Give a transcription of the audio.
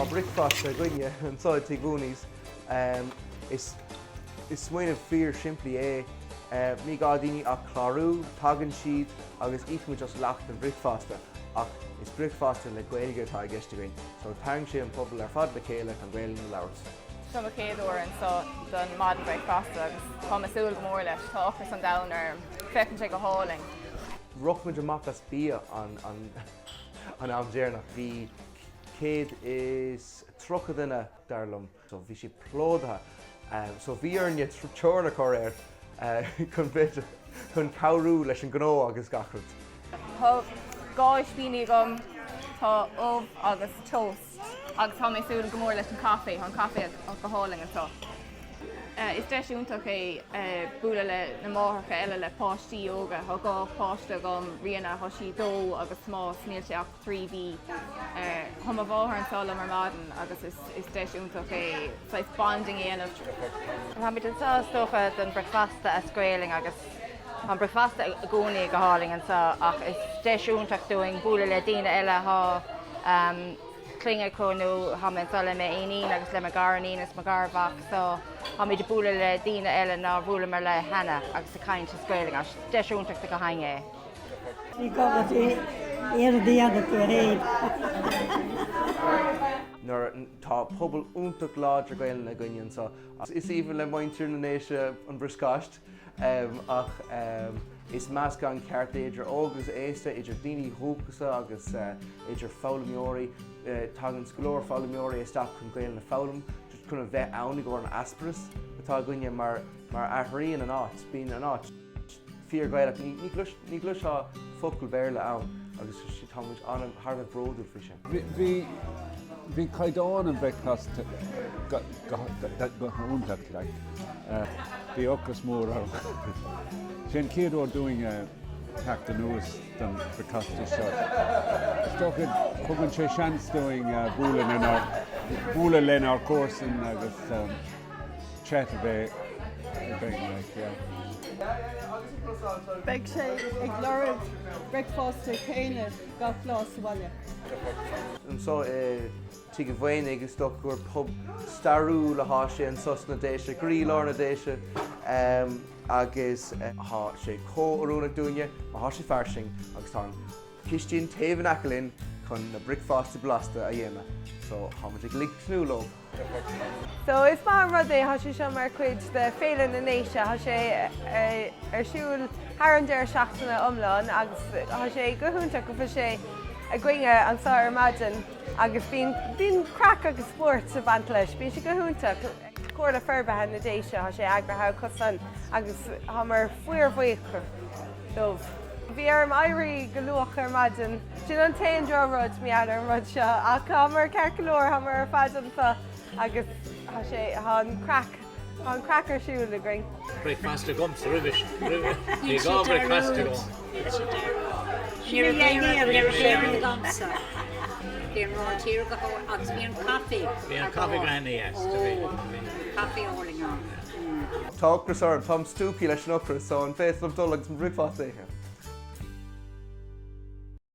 Bricfeasta gine an sáid tigúníos is smaoineh fíor siimplí mí gá daoine ach chlárú, tagann siad agus ícimid just leacht an Bricfeasta ach is Bricfeasta le Gaeilge tá gceiste againn. So tang sé an pobl ar fad le chéile an Gaeilge na labhairt. Tá a chéadúir an so don modern Bricfeasta agus tá masúil go mór leis tá ochras an domhan ar fecinn sé go háling. Ruchmuid amachchas bí an amdéarnach bhí céad is trocha duine darlumm, so bhí sé plódatha. So bhí arne teorna choir chun cabhrú leis an gnó agus gachrút. Tá gá spíní gom tá óbh agus toast agus tá masúil go mór leis an caifé, an caifé go háling atá. Is deisiúntaach é bualadh le na mátharcha eile le páistí óga, tá gá páiste gom riana thosaí dó agus má sníolte ach 3B. Thuma bmháthair an sála mar maidin agus is deisiúntaach é sais bonding éanamh. Tá mid an sástocha don Bricfeasta a scaoiling agus an Bricfeasta a gcónaí go háling an sa ach is deisiúntaach doing bualadh le daoine eile há clinge chunú ha man sala me aonín agus le magarín is magarbach so ha mí de búla le daoine eile ná bhúla mar le hena agus a caint scaoiling as deisiúntaach go hainge. Ní gabhad ar déanaí tú héad. Nuair tá pobl úntaach láidir Gaeilge na gcuineann so is even le maintir na nDéise an briscáist ach is measc an ceart idir ógus éiste idir daoine thúchasa agus idir fálamóirí tagann scoláir fálamóirí isteach chun Gaeilge na fálam just chun bheith ann go an aspas atá gcuine mar aithríonn an áit, bíonn an áit fíor Gaeilge ní gluis á focail béarla ann agus si támuid an Tharbh bródú frise. Bhí caighdeáin an Bricfeasta go úntaach le. Bhí ochras mór sin céad ó doing teachta nuas don Bricfeasta seo. Stochad chugann sé seans doing búla len our córsan agus chat a bheith Beidh sé ag leirad Bricfeasta chéile gach lás bhaile. An so tí go bhhain agus sto gur pub starú le há sé an sos na nDéise, grílár na nDéise agus há sé cóúna dúine a há sé farsing agus tá cistín taobhann acalinn chun na Bricfeasta blasta a dhéana. So há muid ag licnúló. So is má rud é há sé seo mar chuid de Fhéile na nDéise há sé ar siúil thar an deir seachtainna iomlán agus há sé go thúntaach go bhfuil sé a gcuinge an sáir maidin agus bíonn crack agus sport sa bhaint leis, bíonn sé go thúntaach cuairla forbartha na nDéise há sé eagraíodh cosan agus há mar fuormhaochar dómh. Bhí arm éirí go luach ar maidin, sin an taon droróid meall ar rud seo ach há mar cearcolóir há mar faidan fa agus há sé an crack ar siúil a gring. Bricfeasta gom sa rubbish. Ní gá Bricfeasta gom. Níor léir léir gamsa. Bhíon rá tír go agus bhíon caifé. Bhíon caifé granny, yes. Caifé óling an. Tá ochras ar tom stúpi leis an ochras so an féit dul agus an Bricfeasta éige.